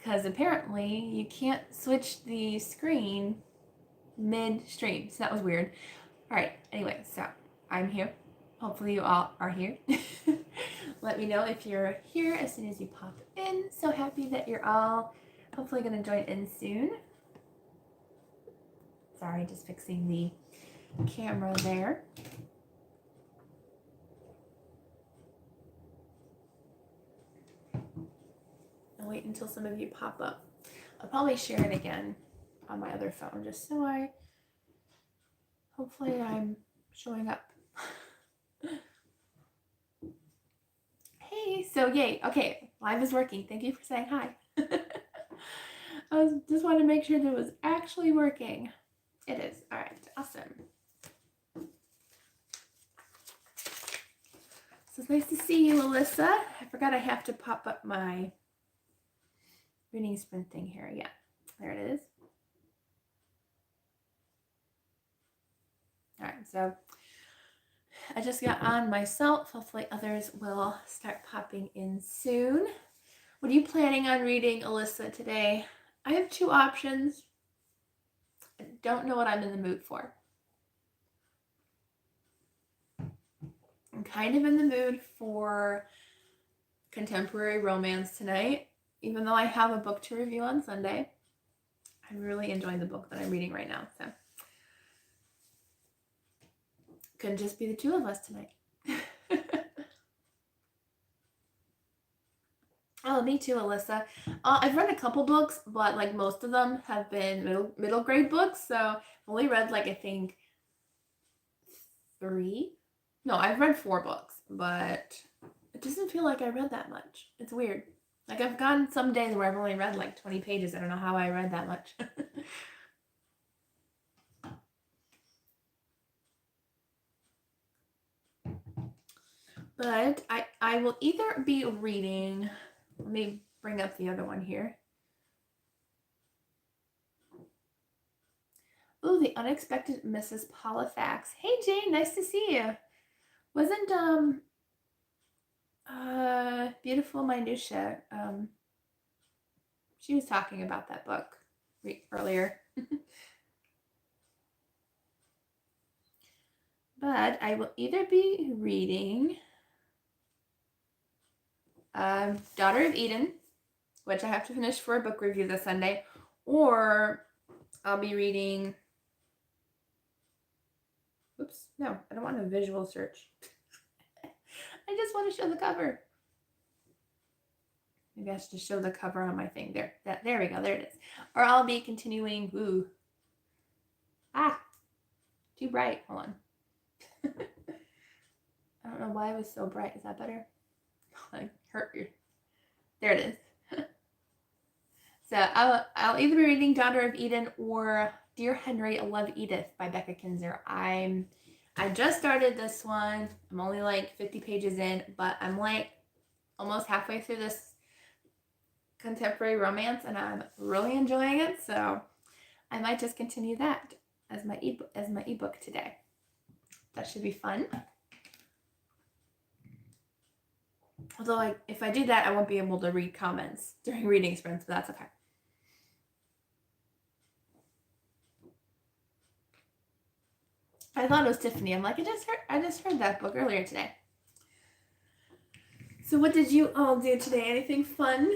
because apparently you can't switch the screen mid-stream. So that was weird. All right, anyway, so I'm here. Hopefully you all are here. Let me know if you're here as soon as you pop in. So happy that you're all hopefully going to join in soon. Sorry, just fixing the camera there. I'll wait until some of you pop up. I'll probably share it again on my other phone just so hopefully I'm showing up. Hey, so yay. Okay, live is working. Thank you for saying hi. I just wanted to make sure that it was actually working. It is. All right, awesome. So it's nice to see you, Alyssa. I forgot I have to pop up my reading sprint thing here. Yeah, there it is. All right, so I just got on myself. Hopefully others will start popping in soon. What are you planning on reading, Alyssa, today? I have two options. I don't know what I'm in the mood for. I'm kind of in the mood for contemporary romance tonight, even though I have a book to review on Sunday. I'm really enjoying the book that I'm reading right now, so could just be the two of us tonight. Oh, me too, Alyssa. I've read a couple books, but like most of them have been middle grade books, so I've only read like I think 3. No, I've read 4 books, but it doesn't feel like I read that much. It's weird. Like I've gone some days where I've only read like 20 pages. I don't know how I read that much. But I will either be reading, let me bring up the other one here. Oh, The Unexpected Mrs. Polifax. Hey Jane, nice to see you. Wasn't Beautiful Minutia, she was talking about that book earlier. But I will either be reading Daughter of Eden, which I have to finish for a book review this Sunday, or I'll be reading, oops, no, I don't want a visual search. I just want to show the cover. Maybe I should just show the cover on my thing. There we go, there it is. Or I'll be continuing, ooh. Ah, too bright, hold on. I don't know why it was so bright. Is that better? Like hurt your, there it is. So I'll either be reading Daughter of Eden or Dear Henry, I Love Edith by Becca Kinzer. I just started this one. I'm only like 50 pages in, but I'm like almost halfway through this contemporary romance and I'm really enjoying it. So I might just continue that as my ebook today. That should be fun. Although if I do that, I won't be able to read comments during reading sprints, but that's okay. I thought it was Tiffany. I'm like, I just heard that book earlier today. So what did you all do today? Anything fun?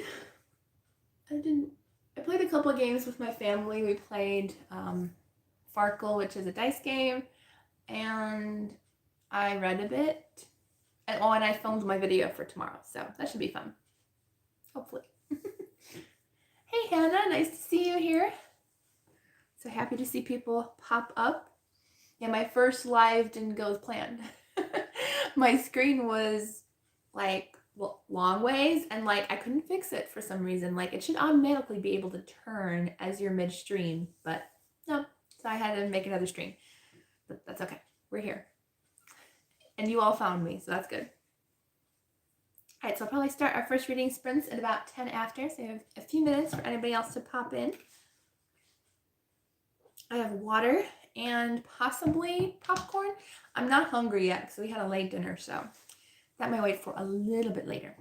I played a couple of games with my family. We played Farkle, which is a dice game, and I read a bit. And I filmed my video for tomorrow, so that should be fun. Hopefully. Hey Hannah, nice to see you here. So happy to see people pop up. Yeah, my first live didn't go as planned. My screen was like long ways and like I couldn't fix it for some reason. Like it should automatically be able to turn as you're midstream, but no. So I had to make another stream. But that's okay. We're here. And you all found me, so that's good. All right, so I'll probably start our first reading sprints at about 10 after, so you have a few minutes for anybody else to pop in. I have water and possibly popcorn. I'm not hungry yet because we had a late dinner, so that might wait for a little bit later.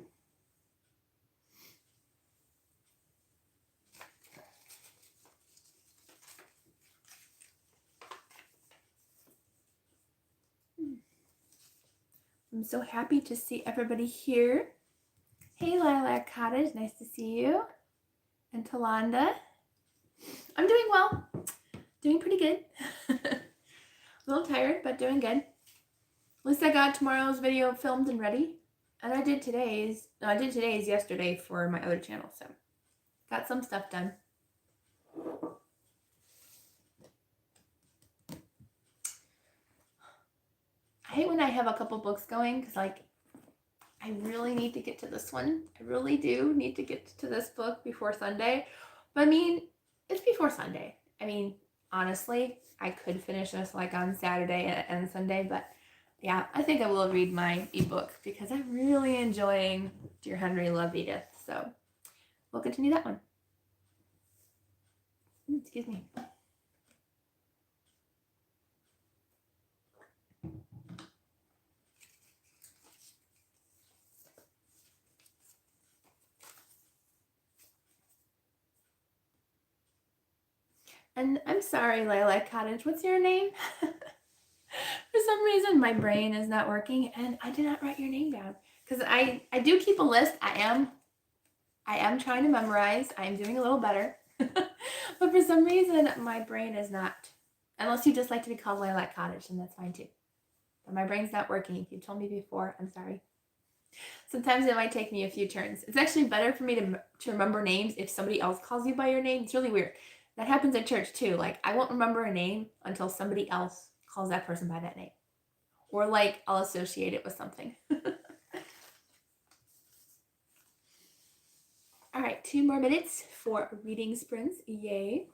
I'm so happy to see everybody here. Hey, Lilac Cottage, nice to see you. And Talanda. I'm doing well. Doing pretty good. A little tired, but doing good. At least I got tomorrow's video filmed and ready. And I did today's yesterday for my other channel, so got some stuff done. I hate when I have a couple books going because, like, I really need to get to this one. I really do need to get to this book before Sunday. But I mean, it's before Sunday. I mean, honestly, I could finish this like on Saturday and Sunday, but yeah, I think I will read my ebook because I'm really enjoying Dear Henry, Love Edith. So we'll continue that one. Excuse me. And I'm sorry, Lilac Cottage, what's your name? For some reason, my brain is not working, and I did not write your name down because I do keep a list. I am trying to memorize. I am doing a little better, but for some reason, my brain is not. Unless you just like to be called Lilac Cottage, then that's fine too. But my brain's not working. You told me before. I'm sorry. Sometimes it might take me a few turns. It's actually better for me to remember names if somebody else calls you by your name. It's really weird. That happens at church too. Like, I won't remember a name until somebody else calls that person by that name. Or like I'll associate it with something. All right, 2 more minutes for reading sprints. Yay.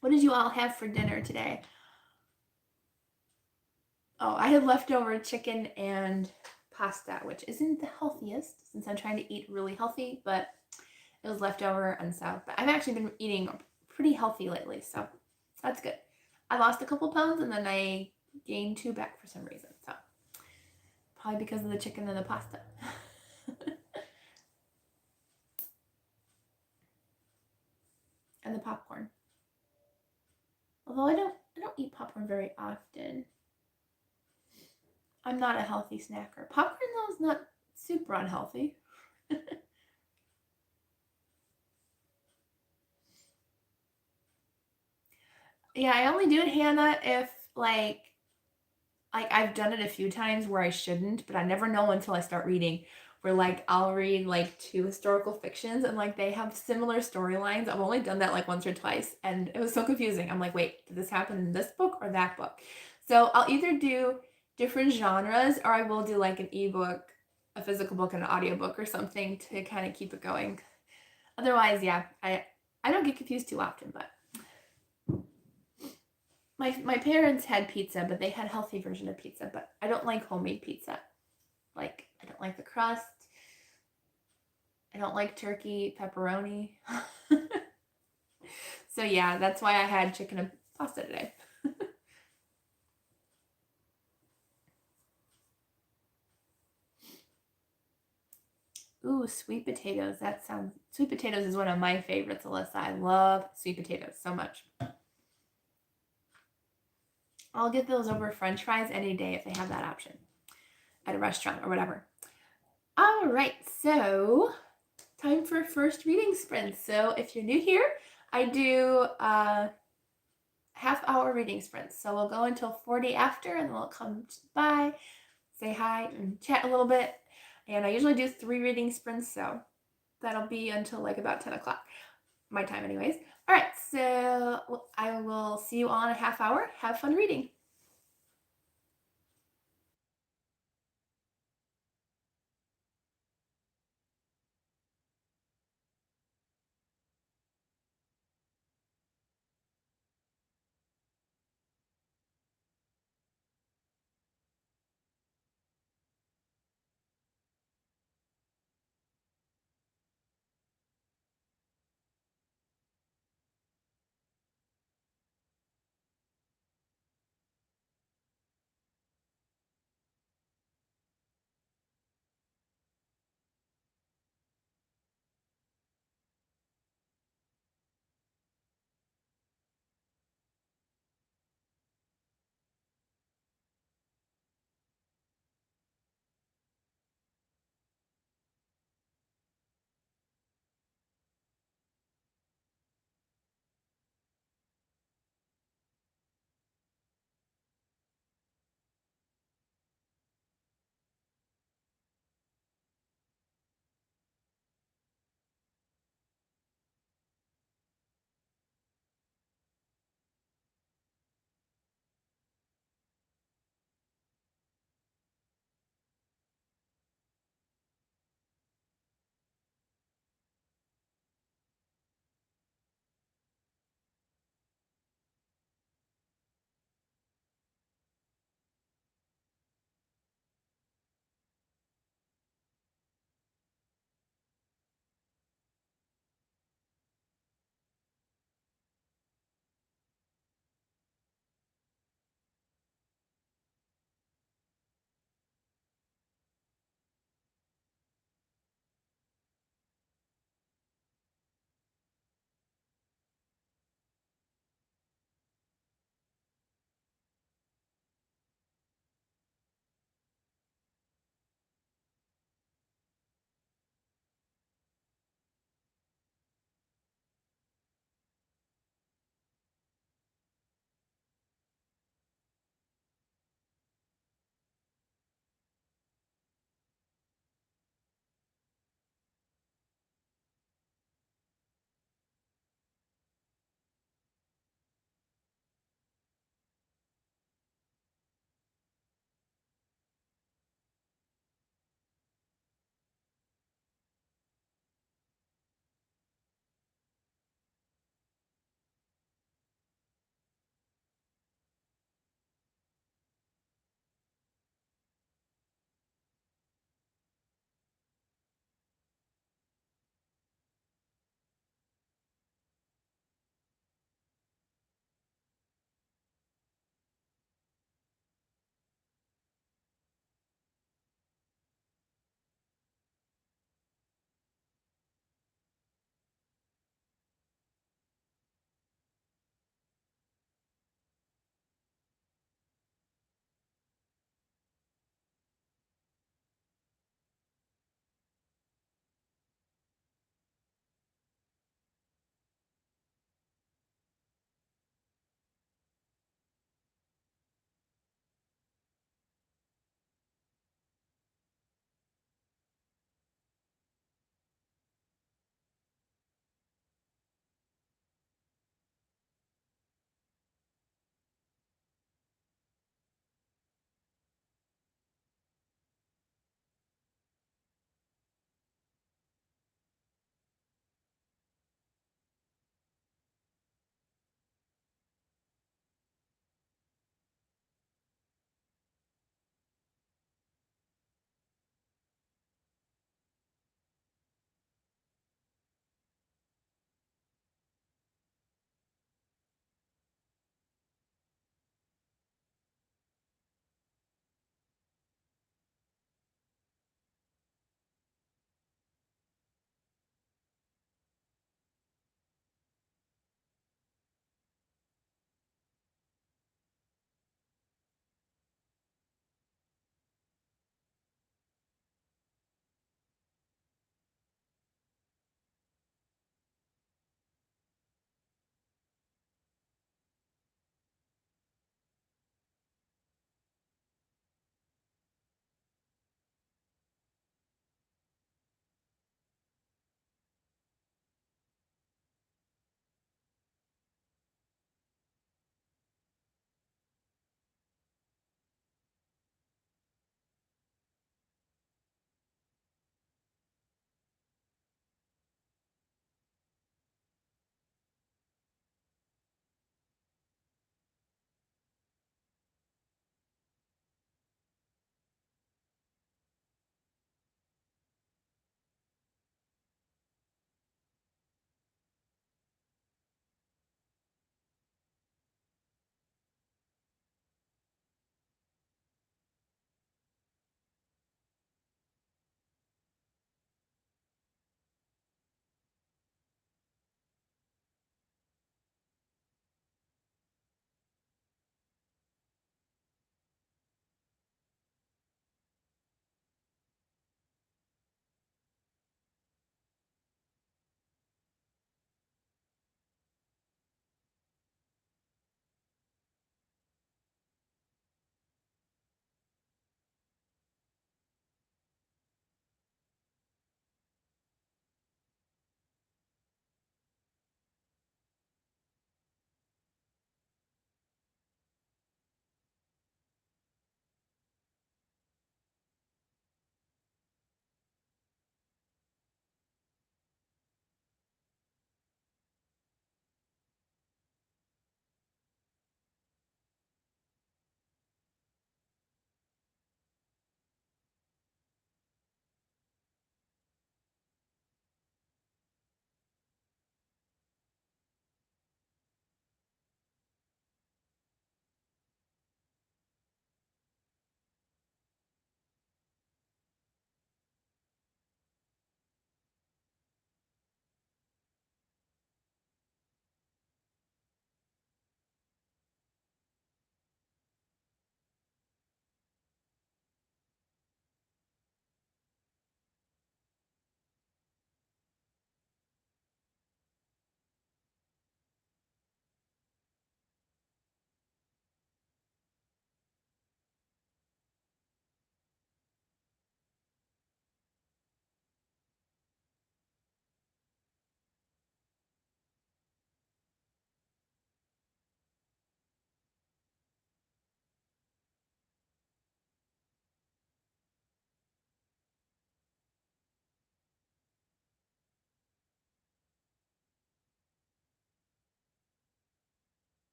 What did you all have for dinner today? Oh, I had leftover chicken and pasta, which isn't the healthiest since I'm trying to eat really healthy, but it was leftover, and so, but I've actually been eating pretty healthy lately, so that's good. I lost a couple pounds and then I gained 2 back for some reason, so probably because of the chicken and the pasta. And the popcorn. Although I don't eat popcorn very often. I'm not a healthy snacker. Popcorn though is not super unhealthy. Yeah, I only do it, Hannah, if like I've done it a few times where I shouldn't, but I never know until I start reading. Where like I'll read like 2 historical fictions and like they have similar storylines. I've only done that like once or twice, and it was so confusing. I'm like, wait, did this happen in this book or that book? So I'll either do different genres or I will do like an ebook, a physical book, and an audiobook or something to kind of keep it going. Otherwise, yeah, I don't get confused too often, but my parents had pizza, but they had a healthy version of pizza, but I don't like homemade pizza. Like, I don't like the crust. I don't like turkey, pepperoni. So yeah, that's why I had chicken and pasta today. Ooh, sweet potatoes. Sweet potatoes is one of my favorites, Alyssa. I love sweet potatoes so much. I'll get those over French fries any day if they have that option at a restaurant or whatever. All right, so time for first reading sprint. So if you're new here, I do half-hour reading sprints. So we'll go until 40 after, and then we'll come by, say hi, and chat a little bit. And I usually do 3 reading sprints, so that'll be until like about 10 o'clock, my time anyways. All right, so I will see you all in a half hour. Have fun reading.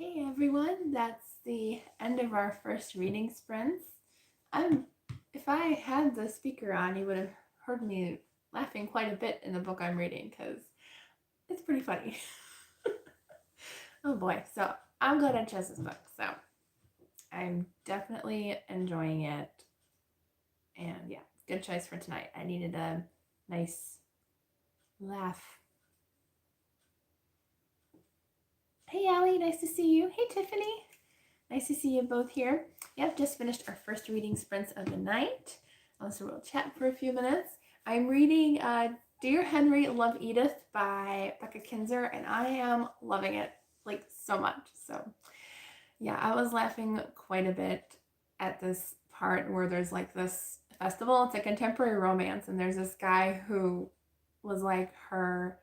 Okay, everyone, that's the end of our first reading sprints. If I had the speaker on, you would have heard me laughing quite a bit in the book I'm reading because it's pretty funny. Oh boy, so I'm glad I chose this book. So I'm definitely enjoying it. And yeah, good choice for tonight. I needed a nice laugh. Hey, Allie, nice to see you. Hey, Tiffany. Nice to see you both here. Yep, just finished our first reading sprints of the night. So we'll chat for a few minutes. I'm reading Dear Henry, Love Edith by Becca Kinzer, and I am loving it like so much. So yeah, I was laughing quite a bit at this part where there's like this festival. It's a contemporary romance, and there's this guy who was like her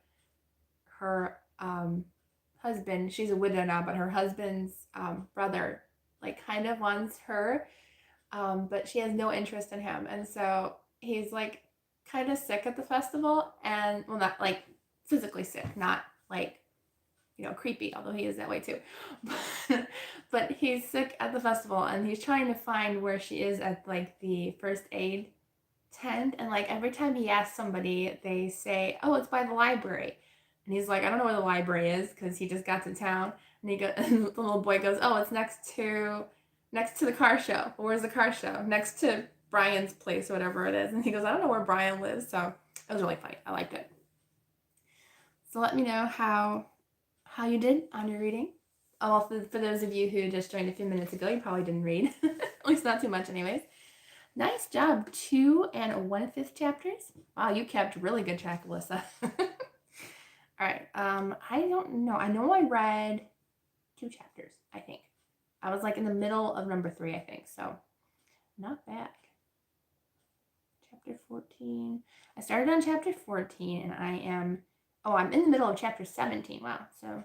husband. She's a widow now, but her husband's brother like kind of wants her, but she has no interest in him, and so he's like kind of sick at the festival, and well, not like physically sick, not like creepy, although he is that way too. But he's sick at the festival, and he's trying to find where she is at like the first aid tent, and like every time he asks somebody, they say, "Oh, it's by the library." And he's like, "I don't know where the library is," because he just got to town. And and the little boy goes, "Oh, it's next to the car show." Well, where's the car show? Next to Brian's place or whatever it is. And he goes, "I don't know where Brian lives." So it was really funny. I liked it. So let me know how you did on your reading. Oh, for those of you who just joined a few minutes ago, you probably didn't read. At least not too much anyways. Nice job. 2 1/5 chapters. Wow, you kept really good track, Alyssa. All right. I don't know. I know I read 2 chapters, I think. I was like in the middle of number 3, I think. So not bad. Chapter 14. I started on chapter 14 and I'm in the middle of chapter 17. Wow. So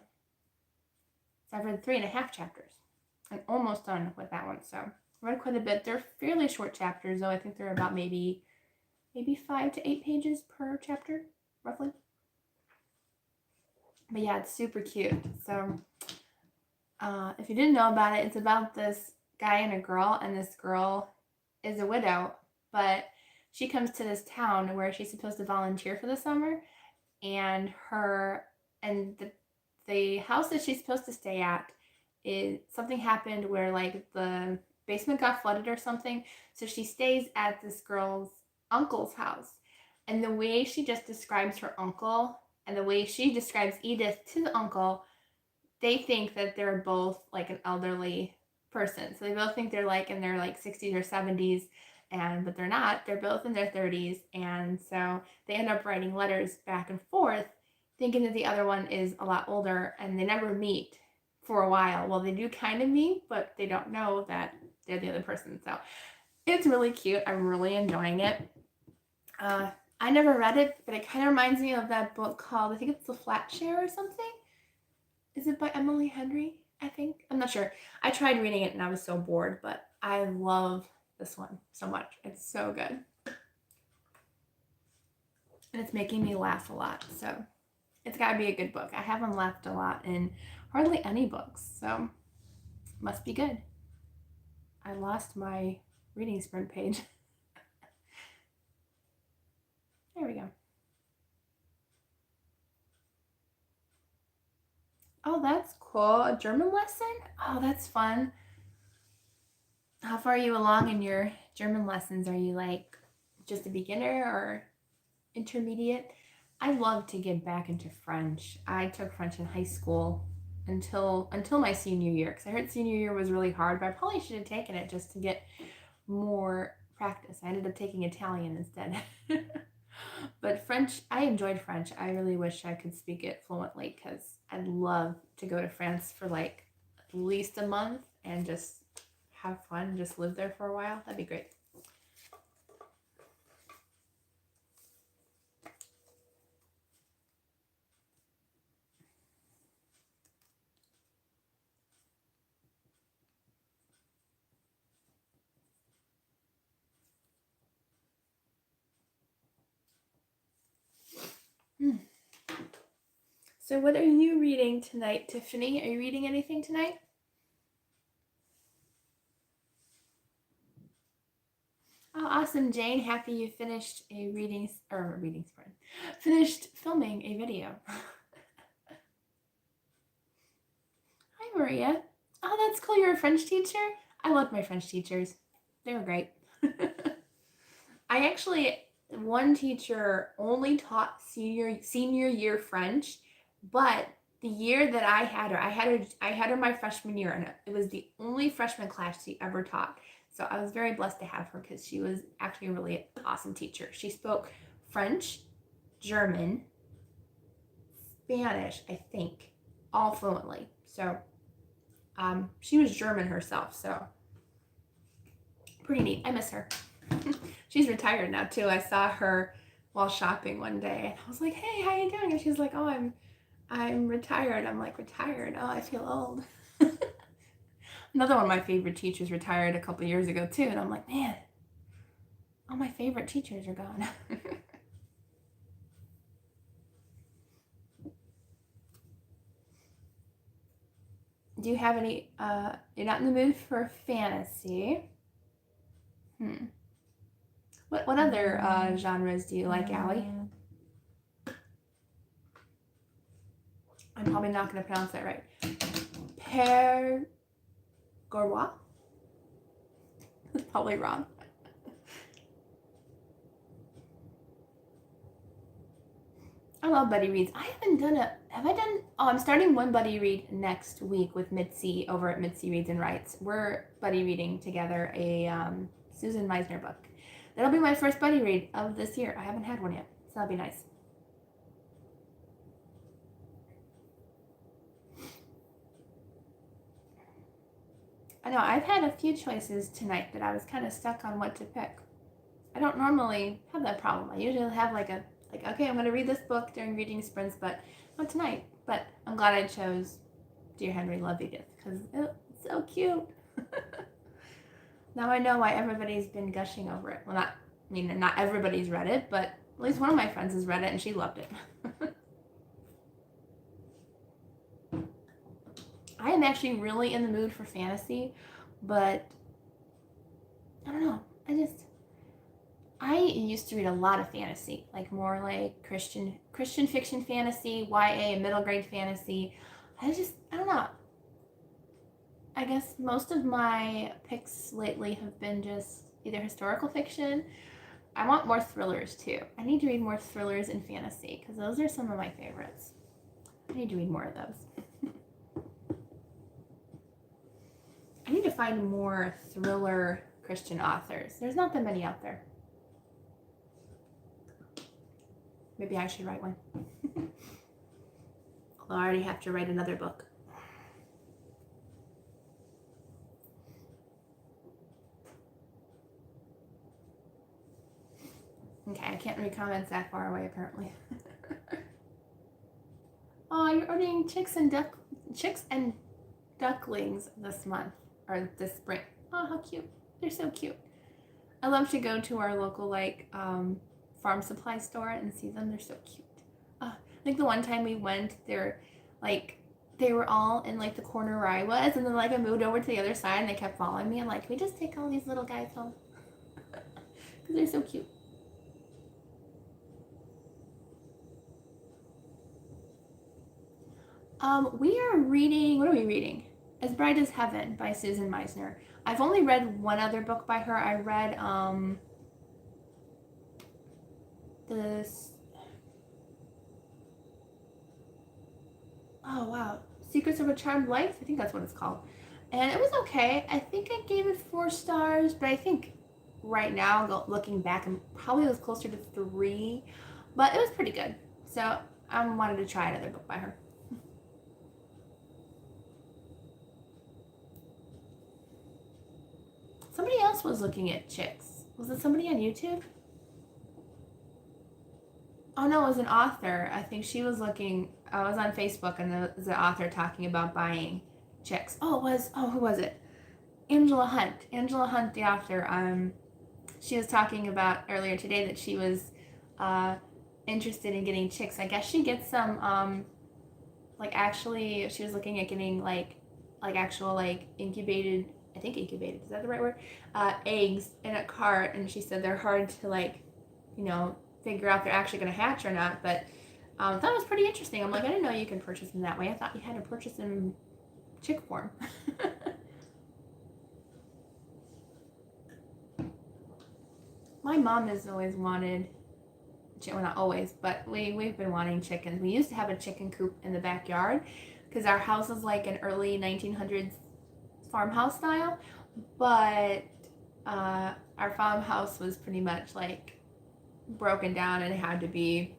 I've read 3.5 chapters. I'm almost done with that one. So I read quite a bit. They're fairly short chapters, though. I think they're about maybe 5 to 8 pages per chapter, roughly. But yeah, it's super cute. So if you didn't know about it, it's about this guy and a girl, and this girl is a widow, but she comes to this town where she's supposed to volunteer for the summer, and the house that she's supposed to stay at is something happened where like the basement got flooded or something, so she stays at this girl's uncle's house. And the way she just describes her uncle and the way she describes Edith to the uncle, they think that they're both like an elderly person. So they both think they're like in their like 60s or 70s, but they're not. They're both in their 30s, and so they end up writing letters back and forth thinking that the other one is a lot older, and they never meet for a while. Well, they do kind of meet, but they don't know that they're the other person. So it's really cute. I'm really enjoying it. I never read it, but it kind of reminds me of that book called, I think it's The Flat Share or something. Is it by Emily Henry? I think. I'm not sure. I tried reading it and I was so bored, but I love this one so much. It's so good. And it's making me laugh a lot. So it's got to be a good book. I haven't laughed a lot in hardly any books. So must be good. I lost my reading sprint page. There we go. Oh, that's cool. A German lesson? Oh, that's fun. How far are you along in your German lessons? Are you like just a beginner or intermediate? I love to get back into French. I took French in high school until my senior year, because I heard senior year was really hard, but I probably should have taken it just to get more practice. I ended up taking Italian instead. But French, I enjoyed French. I really wish I could speak it fluently, because I'd love to go to France for like at least a month and just have fun, just live there for a while. That'd be great. So what are you reading tonight, Tiffany? Are you reading anything tonight? awesome, Jane. Happy you finished finished filming a video. Hi, Maria. Oh, that's cool. You're a French teacher? I loved my French teachers. They were great. One teacher only taught senior year French, but the year that I had her my freshman year, and it was the only freshman class she ever taught. So I was very blessed to have her because she was actually a really awesome teacher. She spoke French, German, Spanish, I think, all fluently. So she was German herself, so pretty neat. I miss her. She's retired now too. I saw her while shopping one day, and I was like, "Hey, how you doing?" And she's like, "Oh, I'm retired." I'm like, "Retired? Oh, I feel old." Another one of my favorite teachers retired a couple years ago too, and I'm like, man, all my favorite teachers are gone. Do you have any, you're not in the mood for fantasy? What other genres do you like, Allie? I'm probably not going to pronounce that right. Père Gaulois? That's probably wrong. I love buddy reads. I haven't done I'm starting one buddy read next week with Mitzi over at Mitzi Reads and Writes. We're buddy reading together a Susan Meisner book. That'll be my first buddy read of this year. I haven't had one yet, so that'll be nice. I know, I've had a few choices tonight, but I was kind of stuck on what to pick. I don't normally have that problem. I usually have okay, I'm going to read this book during reading sprints, but not tonight. But I'm glad I chose Dear Henry, Love Edith, because it's so cute. Now I know why everybody's been gushing over it. Well, not everybody's read it, but at least one of my friends has read it and she loved it. I am actually really in the mood for fantasy, but I don't know. I used to read a lot of fantasy, like more like Christian fiction fantasy, YA and middle grade fantasy. I don't know. I guess most of my picks lately have been just either historical fiction. I want more thrillers too. I need to read more thrillers and fantasy because those are some of my favorites. I need to read more of those. I need to find more thriller Christian authors. There's not that many out there. Maybe I should write one. Although I already have to write another book. Okay, I can't read comments that far away apparently. Oh, you're ordering chicks and ducklings this month or this spring. Oh, how cute. They're so cute. I love to go to our local farm supply store and see them. They're so cute. I think the one time we went, they were all in the corner where I was, and then I moved over to the other side and they kept following me. I'm like, can we just take all these little guys home? Because they're so cute. We are reading, what are we reading? As Bright as Heaven by Susan Meisner. I've only read one other book by her. I read Secrets of a Charmed Life. I think that's what it's called. And it was okay. I think I gave it 4 stars, but I think right now, looking back, I probably was closer to 3, but it was pretty good. So I wanted to try another book by her. Somebody else was looking at chicks. Was it somebody on YouTube? Oh no, it was an author. I think she was looking. I was on Facebook and there was an author talking about buying chicks. Who was it? Angela Hunt. Angela Hunt, the author. She was talking about earlier today that she was interested in getting chicks. I guess she gets some actually she was looking at getting actual incubated I think incubated, is that the right word? Eggs in a cart, and she said they're hard to like, you know, figure out they're actually going to hatch or not. But that was pretty interesting. I'm like, I didn't know you can purchase them that way. I thought you had to purchase them in chick form. My mom has always wanted, well, not always, but we've been wanting chickens. We used to have a chicken coop in the backyard because our house is like an early 1900s farmhouse style, but our farmhouse was pretty much like broken down and had to be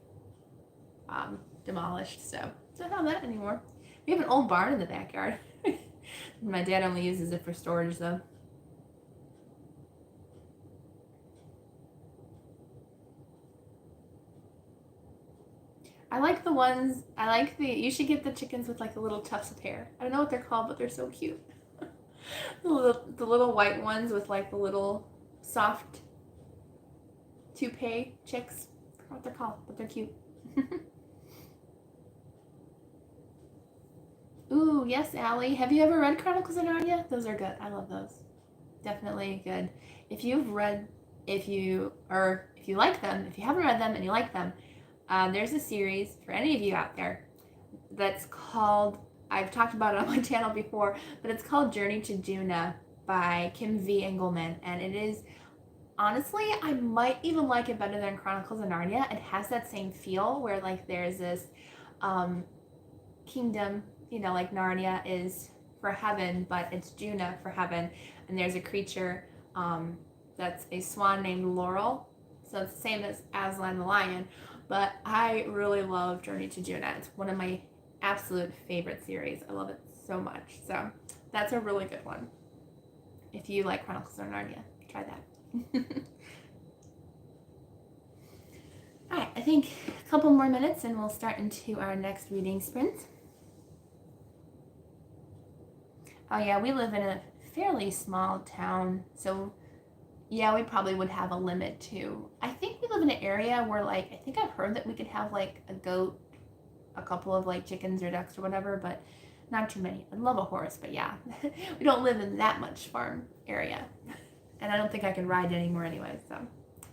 demolished. So don't have that anymore. We have an old barn in the backyard. My dad only uses it for storage though. I like the ones, you should get the chickens with like the little tufts of hair. I don't know what they're called, but they're so cute. The little white ones with like the little soft toupee chicks. I don't know what they're called, but they're cute. Ooh, yes, Allie. Have you ever read Chronicles of Narnia? Those are good. I love those. Definitely good. If you like them, if you haven't read them and you like them, there's a series for any of you out there that's called, I've talked about it on my channel before, but it's called Journey to Juna by Kim V. Engelman. And it is, honestly, I might even like it better than Chronicles of Narnia. It has that same feel where like there's this kingdom, you know, like Narnia is for heaven, but it's Juna for heaven. And there's a creature that's a swan named Laurel. So it's the same as Aslan the lion. But I really love Journey to Juna. It's one of my absolute favorite series. I love it so much. So that's a really good one. If you like Chronicles of Narnia, try that. All right, I think a couple more minutes and we'll start into our next reading sprint. Oh yeah, we live in a fairly small town, so yeah, we probably would have a limit too. I think we live in an area where like, I think I've heard that we could have like a goat, a couple of like chickens or ducks or whatever, but not too many. I'd love a horse, but yeah, we don't live in that much farm area. And I don't think I can ride anymore anyway, so.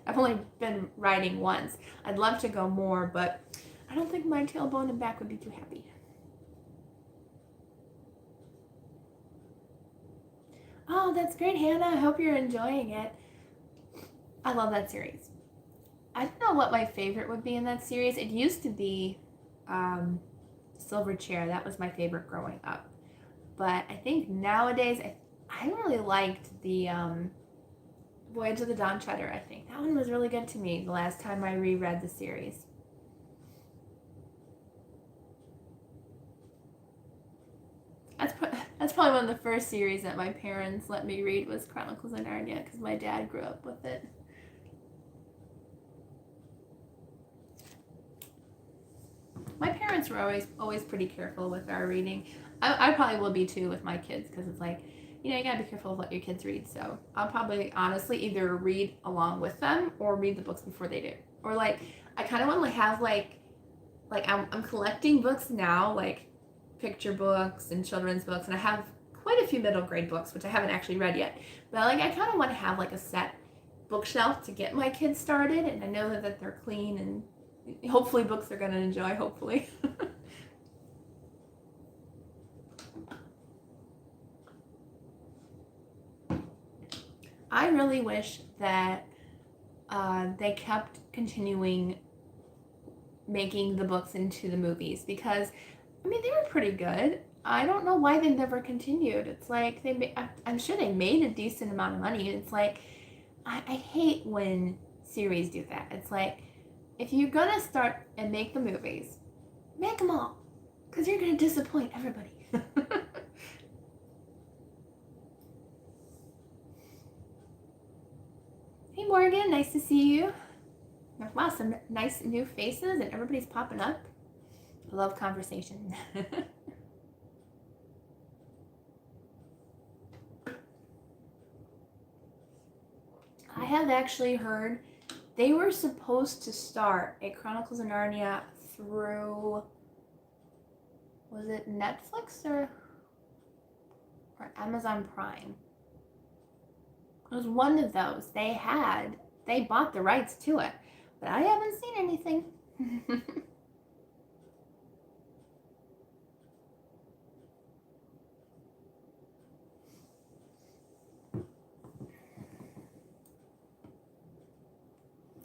I've only been riding once. I'd love to go more, but I don't think my tailbone and back would be too happy. Oh, that's great, Hannah. I hope you're enjoying it. I love that series. I don't know what my favorite would be in that series. It used to be Silver Chair. That was my favorite growing up. But I think nowadays, I really liked the Voyage of the Dawn Treader, I think. That one was really good to me the last time I reread the series. That's probably one of the first series that my parents let me read was Chronicles of Narnia because my dad grew up with it. My parents were always pretty careful with our reading. I probably will be too with my kids because it's like, you know, you gotta be careful of what your kids read. So I'll probably honestly either read along with them or read the books before they do. Or like, I kind of want to have like I'm collecting books now, like picture books and children's books, and I have quite a few middle grade books which I haven't actually read yet. But like, I kind of want to have like a set bookshelf to get my kids started, and I know that they're clean and hopefully books they're going to enjoy, hopefully. I really wish that they kept continuing making the books into the movies because, I mean, they were pretty good. I don't know why they never continued. It's like I'm sure they made a decent amount of money. It's like I hate when series do that. It's like, if you're gonna start and make the movies, make them all, because you're gonna disappoint everybody. Hey Morgan, nice to see you. Wow, some nice new faces and everybody's popping up. I love conversation. I have actually heard they were supposed to start a Chronicles of Narnia through, was it Netflix or Amazon Prime? It was one of those. They bought the rights to it, but I haven't seen anything.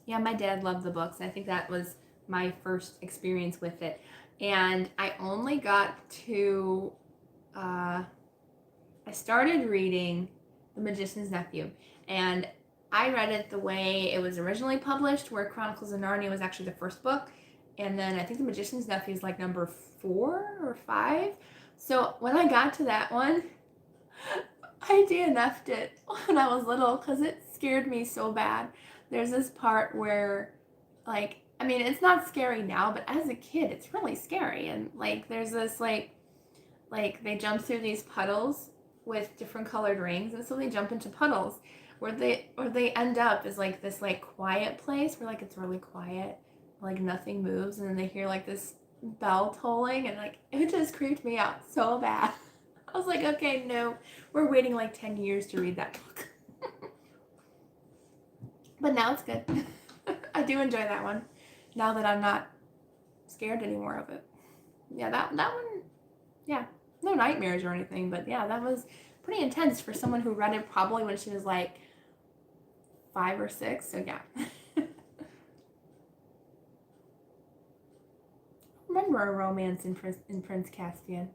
Yeah, my dad loved the books. I think that was my first experience with it. And I only got to, I started reading The Magician's Nephew. And I read it the way it was originally published, where Chronicles of Narnia was actually the first book. And then I think The Magician's Nephew is like number 4 or 5. So when I got to that one, I DNF'd it when I was little because it scared me so bad. There's this part where, like, I mean, it's not scary now, but as a kid, it's really scary. And like, there's this like they jump through these puddles with different colored rings, and so they jump into puddles where they end up is like this like quiet place where like it's really quiet, like nothing moves, and then they hear like this bell tolling, and like it just creeped me out so bad. I was like, okay, no, we're waiting like 10 years to read that book. But now it's good. I do enjoy that one now that I'm not scared anymore of it. Yeah, that one, yeah, no nightmares or anything, but yeah, that was pretty intense for someone who read it probably when she was like 5 or 6. So yeah. Remember a romance in Prince Caspian.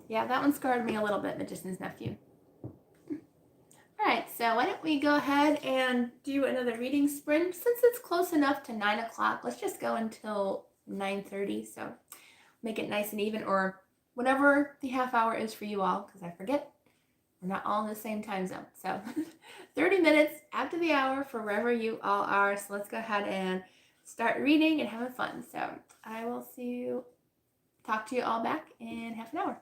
Yeah, that one scarred me a little bit, Magician's Nephew. Alright, so why don't we go ahead and do another reading sprint. Since it's close enough to 9 o'clock, let's just go until 9:30, so make it nice and even, or whatever the half hour is for you all, because I forget, we're not all in the same time zone. So 30 minutes after the hour for wherever you all are. So let's go ahead and start reading and having fun. So I will talk to you all back in half an hour.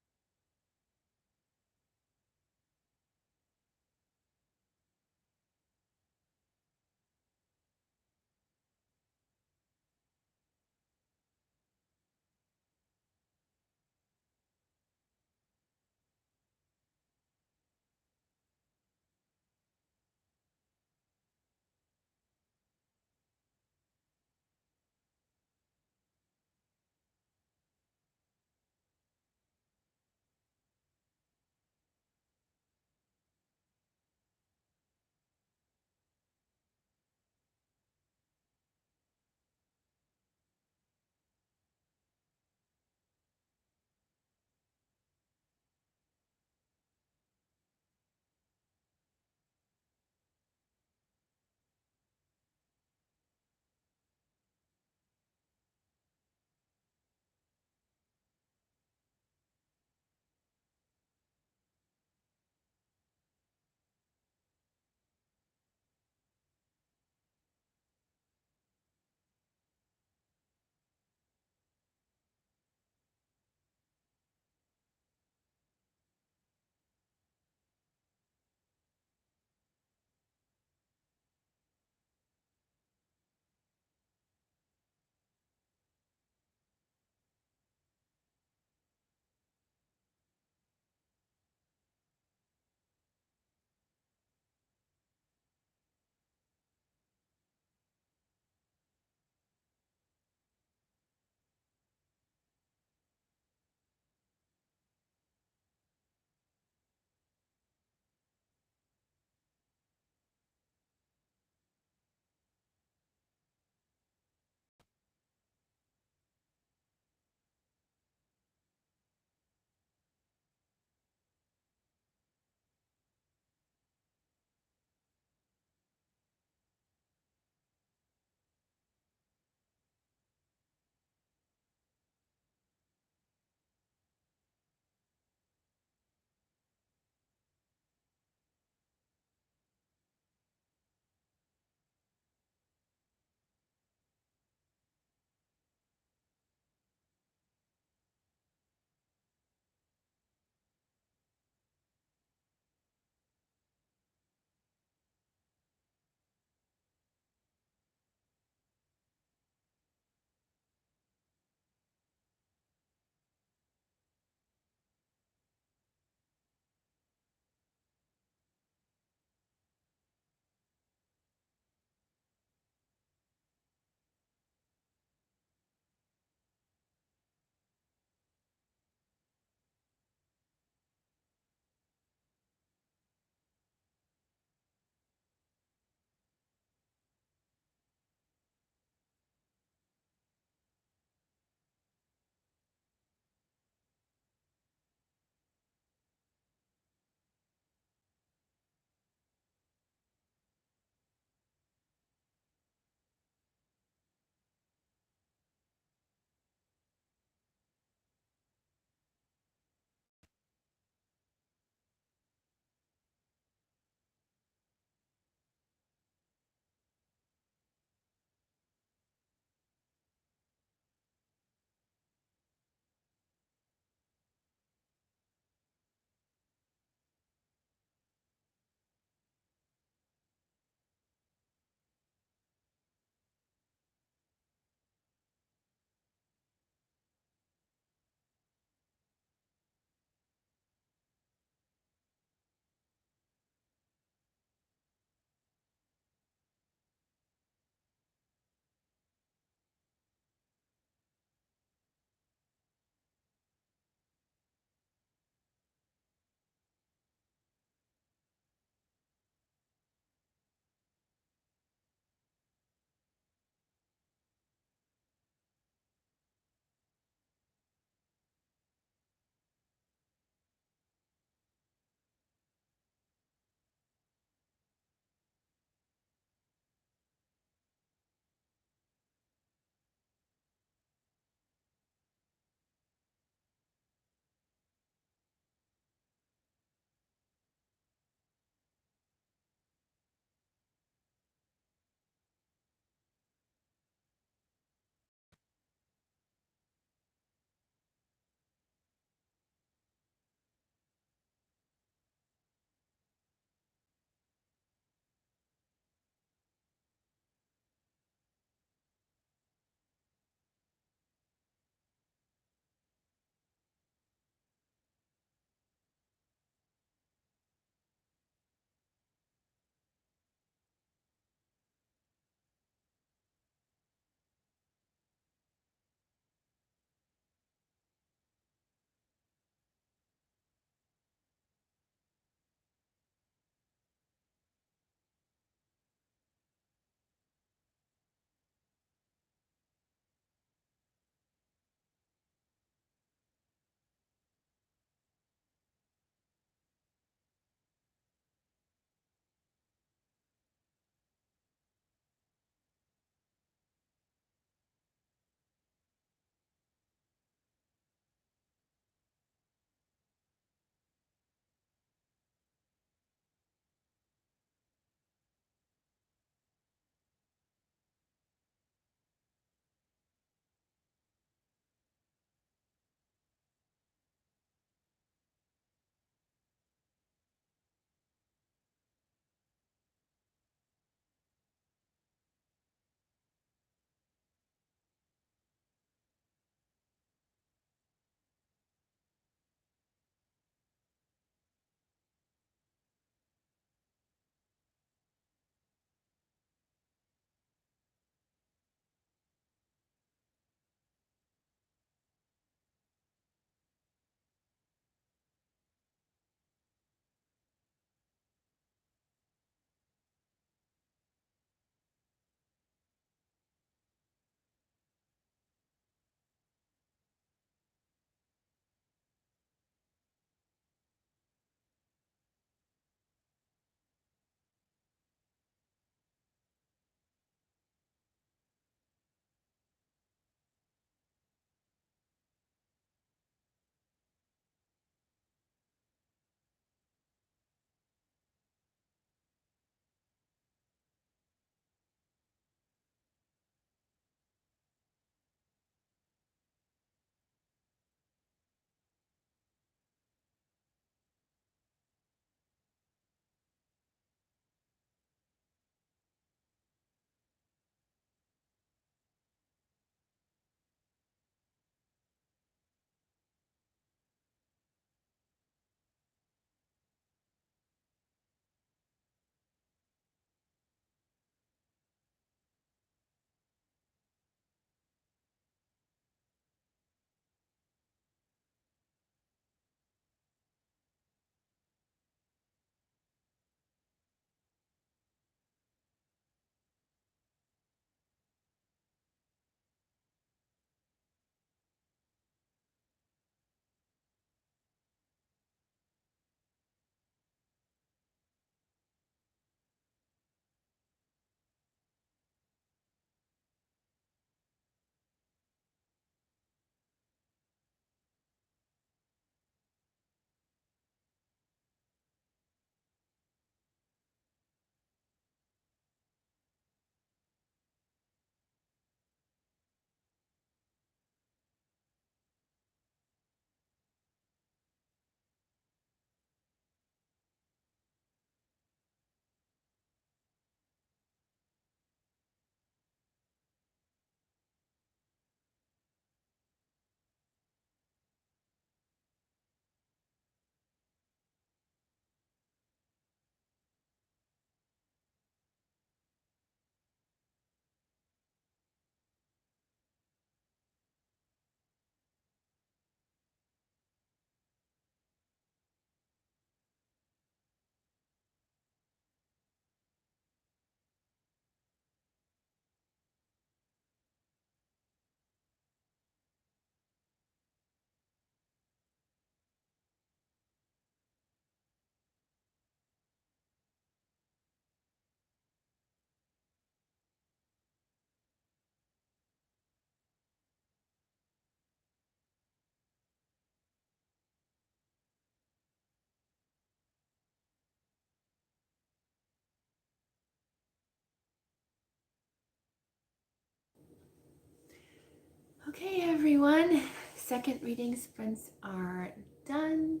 Okay, everyone. Second reading sprints are done.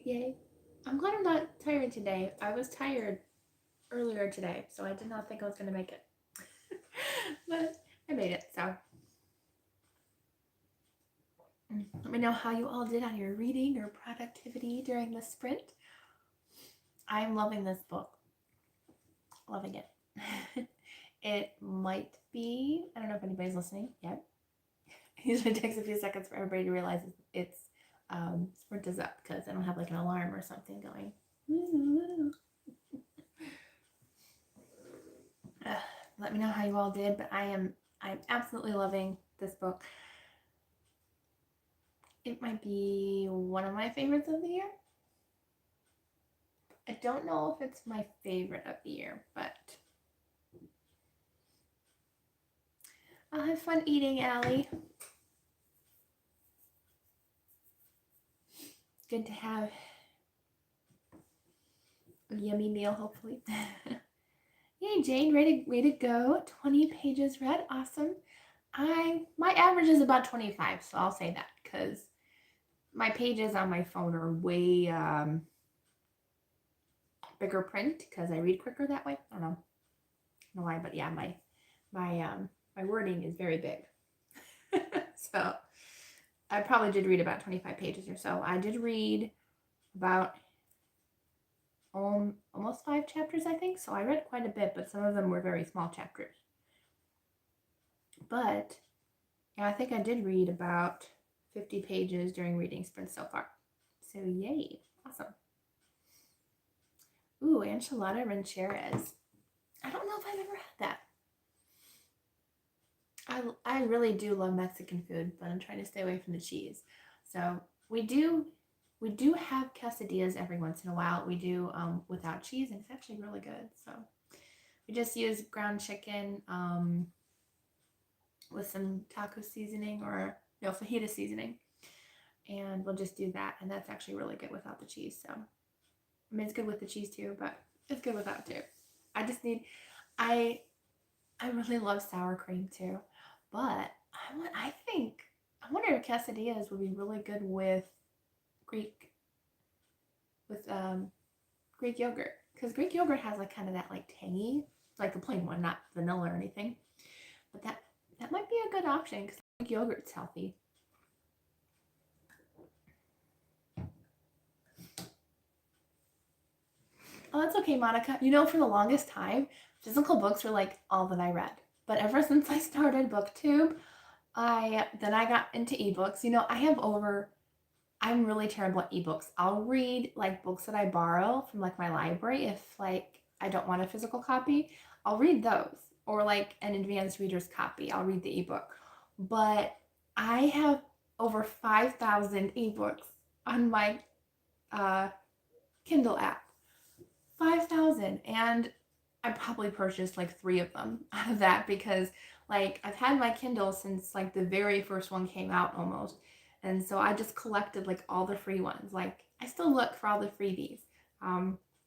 Yay. I'm glad I'm not tired today. I was tired earlier today, so I did not think I was going to make it. But I made it, so. Let me know how you all did on your reading or productivity during the sprint. I'm loving this book. Loving it. It might be, I don't know if anybody's listening yet. It usually takes a few seconds for everybody to realize it's sprint is up because I don't have like an alarm or something going. Let me know how you all did, but I'm absolutely loving this book. It might be one of my favorites of the year. I don't know if it's my favorite of the year, but I'll have fun eating, Allie. It's good to have a yummy meal, hopefully. Yay, Jane, ready to go. 20 pages read. Awesome. My average is about 25, so I'll say that because my pages on my phone are way bigger print because I read quicker that way. I don't know why, but yeah, my wording is very big. So I probably did read about 25 pages or so. I did read about almost 5 chapters, I think. So I read quite a bit, but some of them were very small chapters. But yeah, I think I did read about 50 pages during reading sprint so far. So yay, awesome. Ooh, enchilada rancheras. I don't know if I've ever had that. I really do love Mexican food, but I'm trying to stay away from the cheese. So we do have quesadillas every once in a while. We do without cheese, and it's actually really good. So we just use ground chicken with some taco seasoning or fajita seasoning, and we'll just do that, and that's actually really good without the cheese. So I mean, it's good with the cheese too, but it's good without too. I just need I really love sour cream too, but I wonder if quesadillas would be really good with Greek yogurt, because Greek yogurt has like kind of that like tangy, like the plain one, not vanilla or anything. But that might be a good option because Greek yogurt's healthy. Oh, that's okay, Monica. For the longest time, physical books were like all that I read. But ever since I started BookTube, I got into ebooks. I'm really terrible at ebooks. I'll read like books that I borrow from like my library if like I don't want a physical copy. I'll read those, or like an advanced reader's copy. I'll read the ebook. But I have over 5,000 ebooks on my Kindle app. 5,000, and I probably purchased like 3 of them out of that because like I've had my Kindle since like the very first one came out almost. And so I just collected like all the free ones. Like I still look for all the freebies.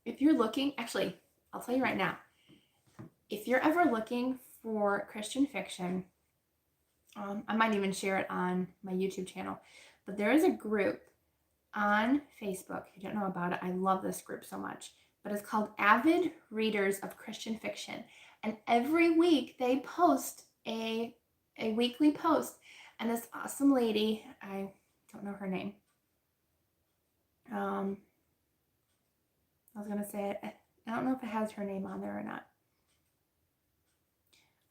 If you're looking, actually, I'll tell you right now, if you're ever looking for Christian fiction, I might even share it on my YouTube channel, but there is a group on Facebook. If you don't know about it, I love this group so much. But it's called Avid Readers of Christian Fiction. And every week they post a weekly post. And this awesome lady, I don't know her name. I was going to say it. I don't know if it has her name on there or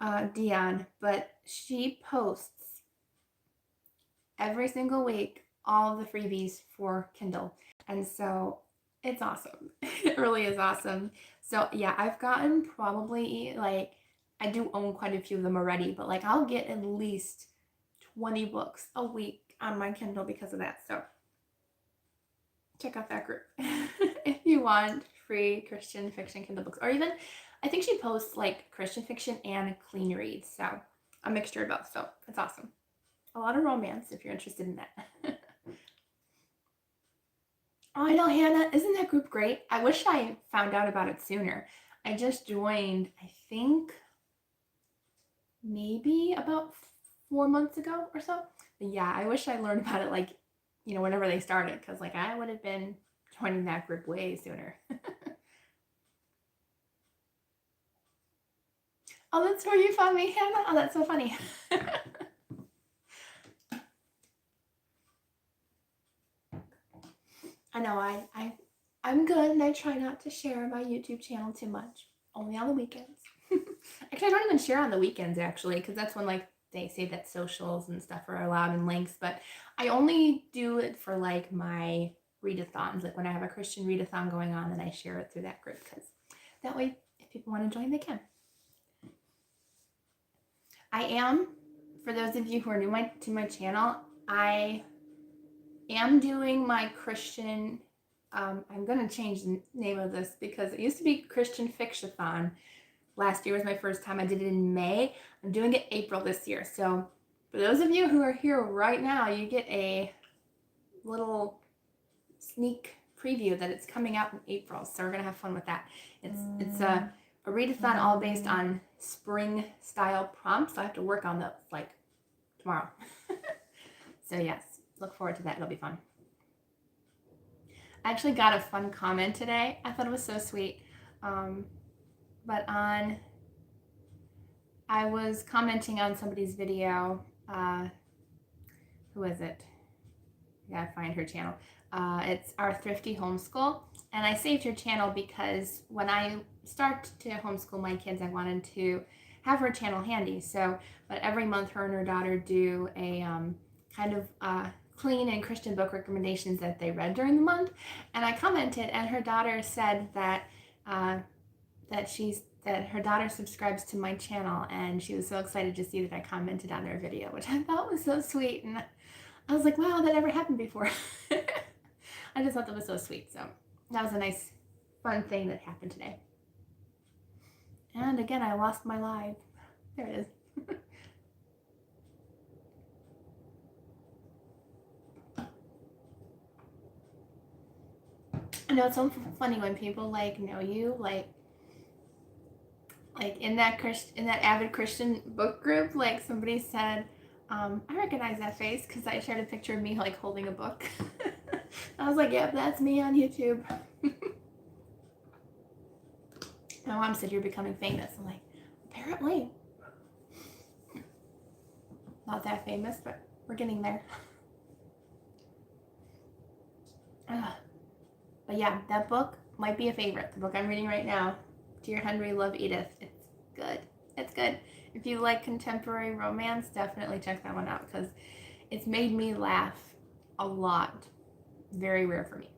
not. Dion, but she posts every single week all of the freebies for Kindle. And so it's awesome. It really is awesome. So yeah, I've gotten probably like, I do own quite a few of them already, but like I'll get at least 20 books a week on my Kindle because of that. So check out that group if you want free Christian fiction Kindle books, or even I think she posts like Christian fiction and clean reads. So a mixture of both. So it's awesome. A lot of romance if you're interested in that. Oh, I know, Hannah. Isn't that group great? I wish I found out about it sooner. I just joined, I think, maybe about 4 months ago or so. But yeah, I wish I learned about it like, whenever they started, because like I would have been joining that group way sooner. Oh, that's where you found me, Hannah? Oh, that's so funny. I know, I'm good, and I try not to share my YouTube channel too much. Only on the weekends. Actually, I don't even share on the weekends, actually, because that's when, like, they say that socials and stuff are allowed and links, but I only do it for, like, my readathons, like when I have a Christian readathon going on, and I share it through that group, because that way, if people want to join, they can. I am, for those of you who are new to my channel, I am doing my Christian, I'm going to change the name of this because it used to be Christian Fiction-thon. Last year was my first time. I did it in May. I'm doing it April this year. So for those of you who are here right now, you get a little sneak preview that it's coming out in April. So we're going to have fun with that. It's a readathon all based on spring style prompts. So I have to work on those like tomorrow. So yes, look forward to that. It'll be fun. I actually got a fun comment today. I thought it was so sweet. But I was commenting on somebody's video. Who is it? I gotta find her channel. It's Our Thrifty Homeschool. And I saved her channel because when I start to homeschool my kids, I wanted to have her channel handy. So, but every month her and her daughter do a kind of clean and Christian book recommendations that they read during the month. And I commented, and her daughter said that that her daughter subscribes to my channel, and she was so excited to see that I commented on her video, which I thought was so sweet. And I was like, wow, that never happened before. I just thought that was so sweet. So that was a nice, fun thing that happened today. And again, I lost my live. There it is. I know it's so funny when people like know you, like in that avid Christian book group, like somebody said, I recognize that face because I shared a picture of me like holding a book. I was like, yep, that's me on YouTube. My mom said you're becoming famous. I'm like, apparently. Not that famous, but we're getting there. But yeah, that book might be a favorite. The book I'm reading right now, Dear Henry, Love Edith. It's good. It's good. If you like contemporary romance, definitely check that one out because it's made me laugh a lot. Very rare for me.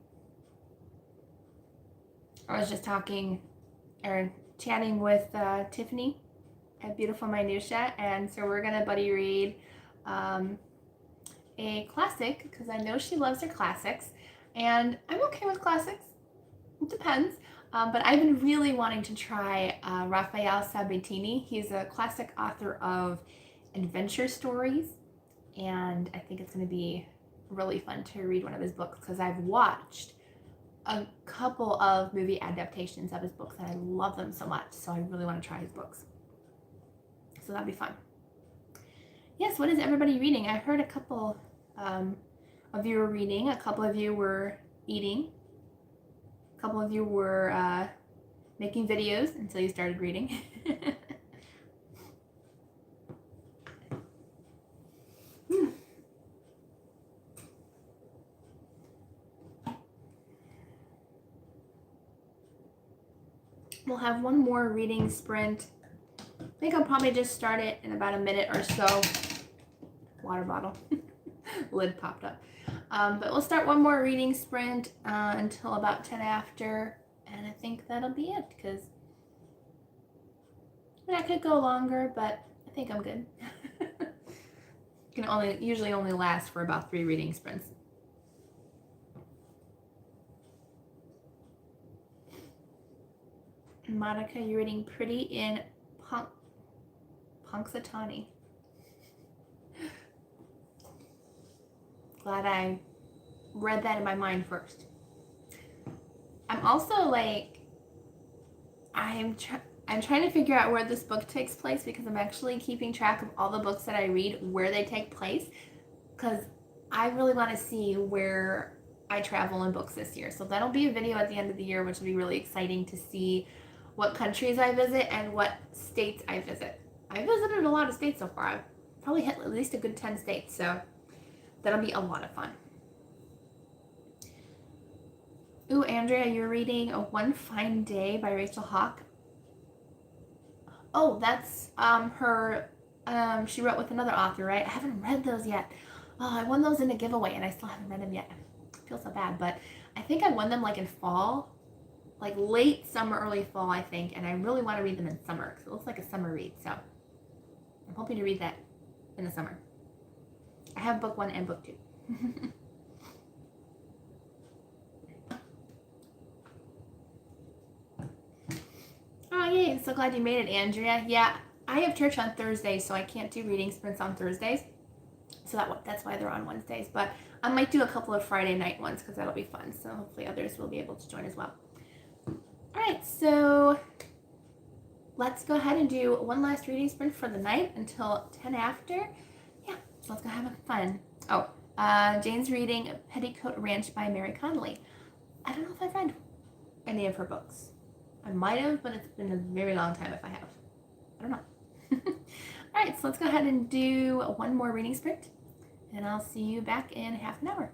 I was just chatting with Tiffany at Beautiful Minutia, and so we're gonna buddy read a classic because I know she loves her classics, and I'm okay with classics. It depends. But I've been really wanting to try Raphael Sabatini. He's a classic author of adventure stories, and I think it's going to be really fun to read one of his books because I've watched a couple of movie adaptations of his books and I love them so much, so I really want to try his books. So that'd be fun. Yes, what is everybody reading? I heard a couple of you were reading, a couple of you were eating. A couple of you were making videos until you started reading. We'll have one more reading sprint. I think I'll probably just start it in about a minute or so. Water bottle. Lid popped up. But we'll start one more reading sprint until about 10 after, and I think that'll be it because I could go longer, but I think I'm good. Can usually only last for about 3 reading sprints. Monica, you're reading Pretty in Punxsutawney. Glad I read that in my mind first. I'm also like, I'm trying to figure out where this book takes place because I'm actually keeping track of all the books that I read, where they take place, because I really want to see where I travel in books this year. So that'll be a video at the end of the year, which will be really exciting to see what countries I visit and what states I visit. I visited a lot of states so far. I've probably hit at least a good 10 states, so that'll be a lot of fun. Ooh, Andrea, you're reading A One Fine Day by Rachel Hawk. Oh, that's her she wrote with another author, right? I haven't read those yet. Oh, I won those in a giveaway and I still haven't read them yet. I feel so bad, but I think I won them like in fall, like late summer, early fall, I think, and I really want to read them in summer because it looks like a summer read. So I'm hoping to read that in the summer. I have book 1 and book 2. Oh, yay. I'm so glad you made it, Andrea. Yeah, I have church on Thursdays, so I can't do reading sprints on Thursdays. So that's why they're on Wednesdays. But I might do a couple of Friday night ones because that'll be fun. So hopefully others will be able to join as well. All right, so let's go ahead and do one last reading sprint for the night until 10 after. Yeah, so let's go have fun. Oh, Jane's reading Petticoat Ranch by Mary Connolly. I don't know if I've read any of her books. I might have, but it's been a very long time if I have. I don't know. All right, so let's go ahead and do one more reading sprint, and I'll see you back in half an hour.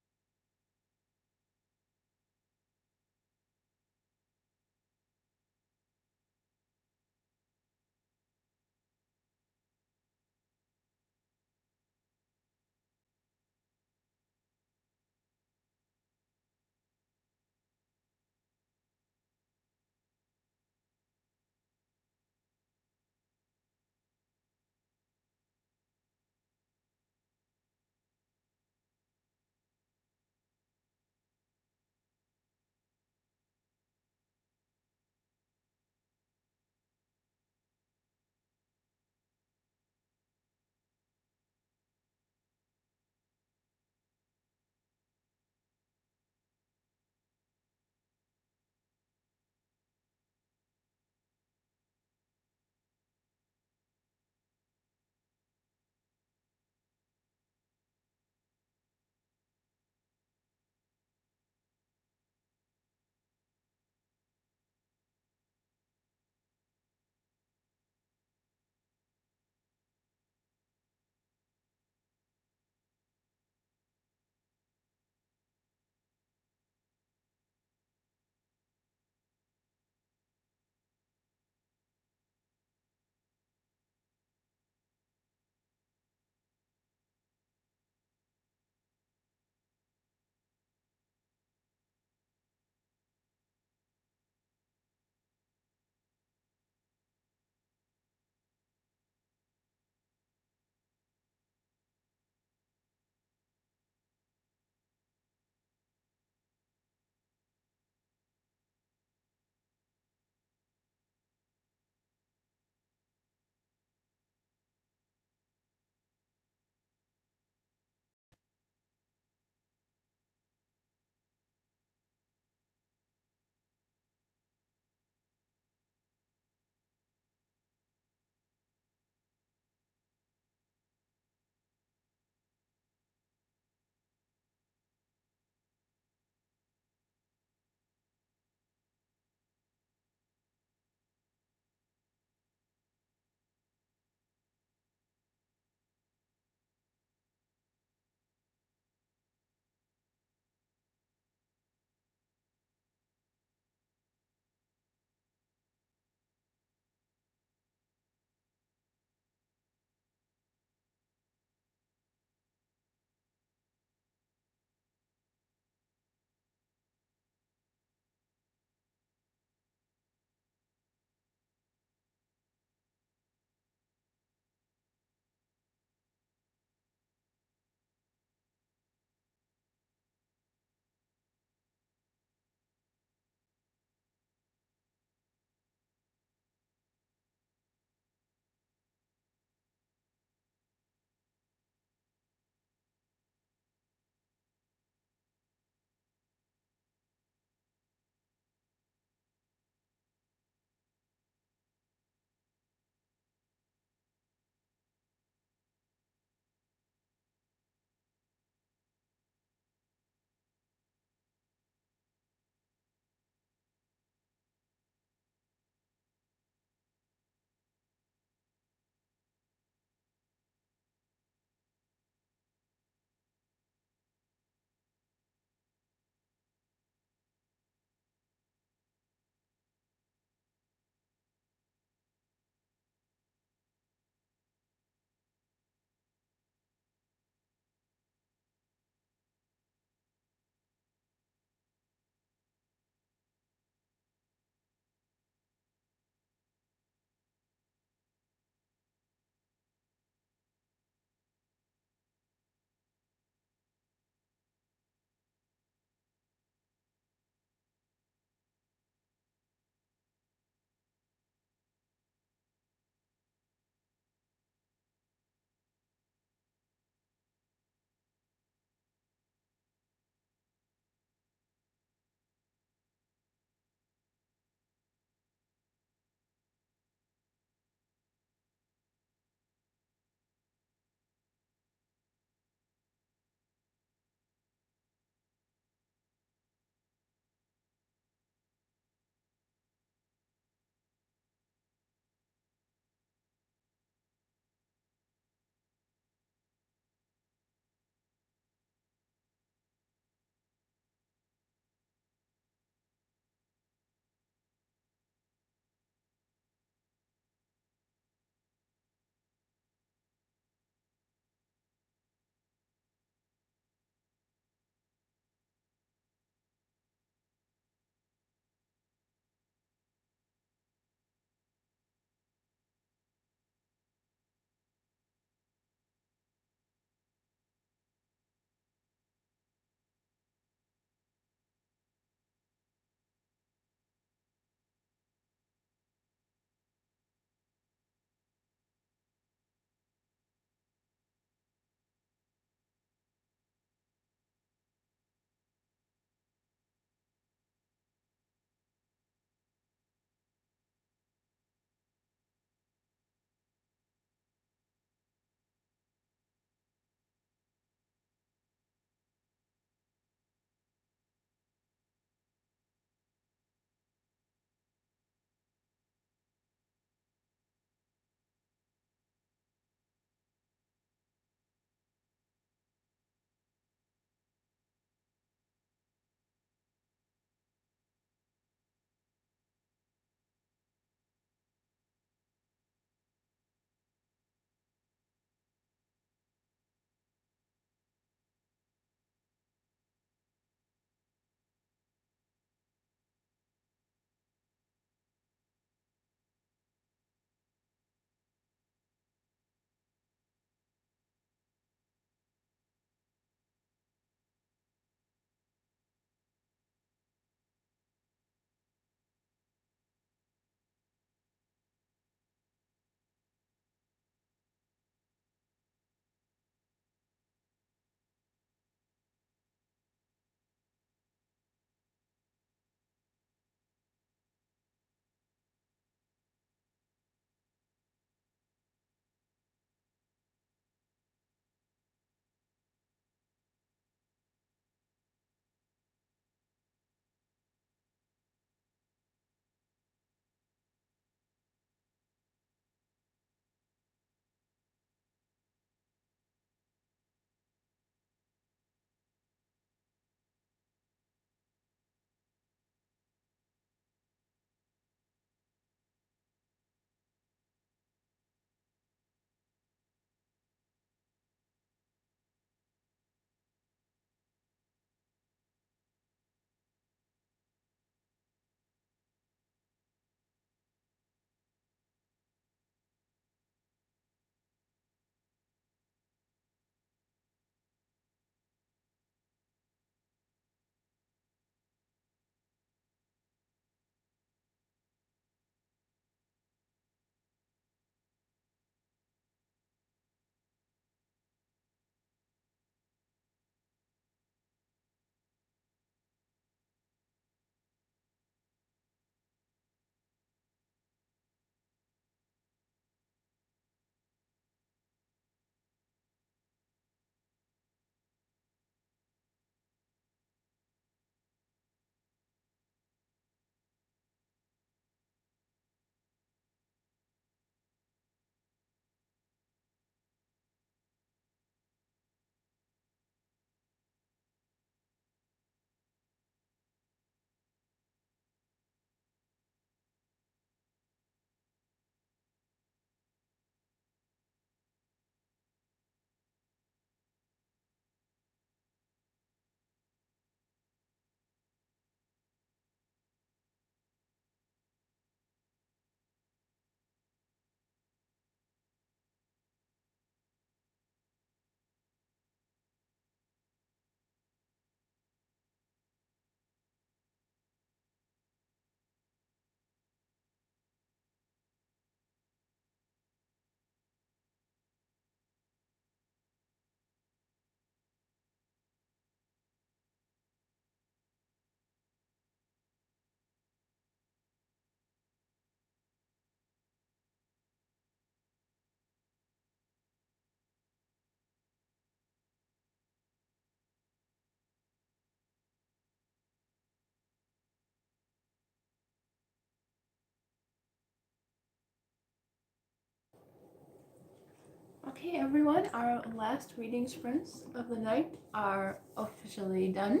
Okay, everyone, our last reading sprints of the night are officially done.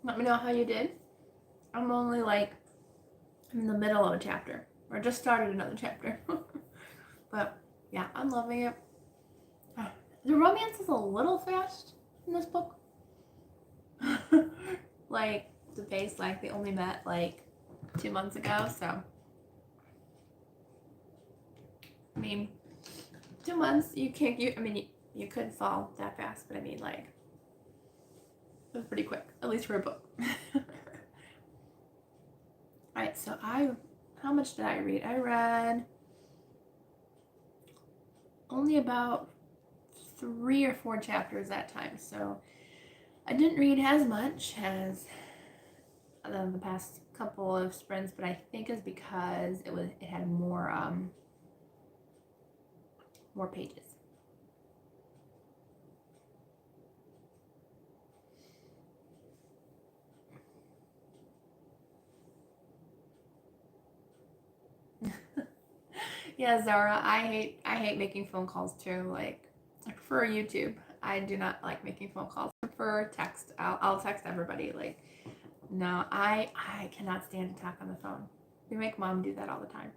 Let me know how you did. I'm only like in the middle of a chapter, or just started another chapter. But yeah, I'm loving it. The romance is a little fast in this book. Like the pace, like they only met like 2 months ago, so I mean 2 months you can't you could fall that fast, but I mean like it was pretty quick, at least for a book. Alright, so how much did I read? I read only about 3 or 4 chapters that time, so I didn't read as much as the past couple of sprints, but I think it's because it had more pages. Yeah, Zara, I hate making phone calls too. Like I prefer YouTube. I do not like making phone calls. I prefer text. I'll text everybody. Like no, I cannot stand to talk on the phone. We make mom do that all the time.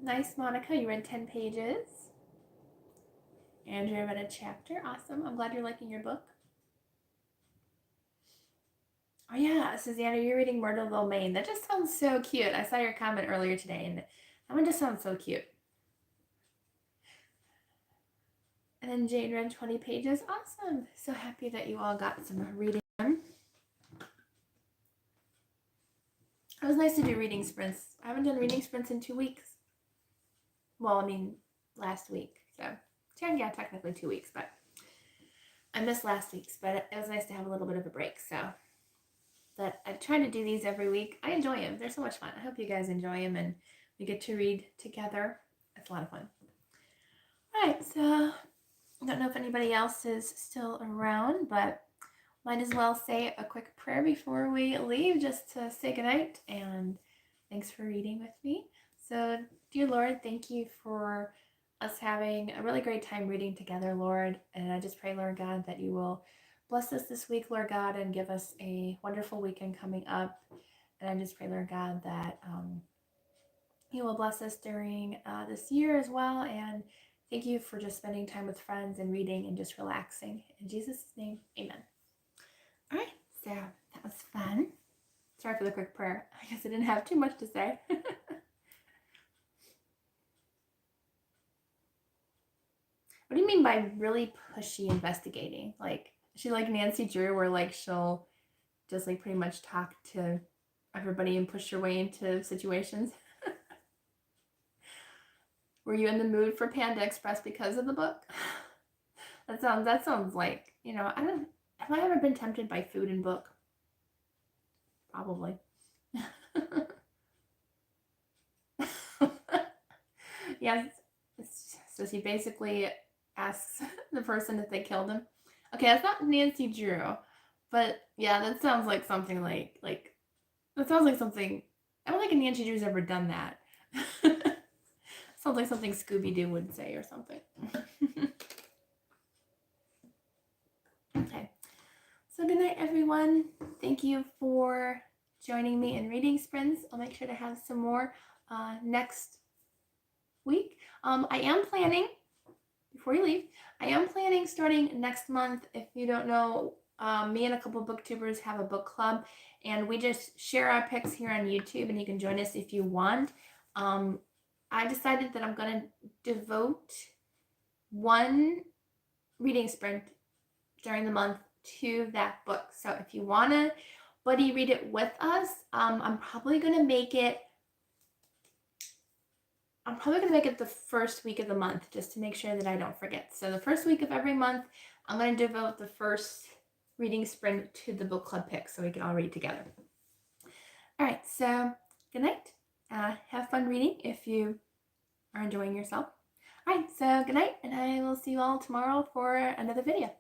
Nice, Monica. You read 10 pages. Andrea read a chapter. Awesome. I'm glad you're liking your book. Oh yeah, Susanna, you're reading Myrtleville, Maine. That just sounds so cute. I saw your comment earlier today, and that one just sounds so cute. And then Jane read 20 pages. Awesome. So happy that you all got some reading done. It was nice to do reading sprints. I haven't done reading sprints in 2 weeks. Well, I mean, last week. So, yeah, technically 2 weeks, but I missed last week's, but it was nice to have a little bit of a break. So, that I try to do these every week. I enjoy them. They're so much fun. I hope you guys enjoy them and we get to read together. It's a lot of fun. All right, so I don't know if anybody else is still around, but might as well say a quick prayer before we leave, just to say goodnight and thanks for reading with me. So, dear Lord, thank you for us having a really great time reading together, Lord. And I just pray, Lord God, that you will bless us this week, Lord God, and give us a wonderful weekend coming up. And I just pray, Lord God, that you will bless us during this year as well. And thank you for just spending time with friends and reading and just relaxing. In Jesus' name, amen. All right, so that was fun. Sorry for the quick prayer. I guess I didn't have too much to say. What do you mean by really pushy investigating? Like, is she like Nancy Drew, where like she'll just like pretty much talk to everybody and push her way into situations? Were you in the mood for Panda Express because of the book? That sounds like, have I ever been tempted by food and book? Probably. Yes. So she basically asks the person if they killed him. Okay, that's not Nancy Drew, but yeah, that sounds like something like that sounds like something. I don't think Nancy Drew's ever done that. Sounds like something Scooby-Doo would say or something. Okay. So good night, everyone. Thank you for joining me in reading sprints. I'll make sure to have some more next week. I am planning, before you leave, I am planning starting next month. If you don't know, me and a couple of booktubers have a book club, and we just share our picks here on YouTube, and you can join us if you want. I decided that I'm going to devote one reading sprint during the month to that book. So if you want to buddy read it with us, I'm probably going to make it the first week of the month, just to make sure that I don't forget. So the first week of every month, I'm going to devote the first reading sprint to the book club pick so we can all read together. All right, so good night. Have fun reading if you are enjoying yourself. All right, so good night, and I will see you all tomorrow for another video.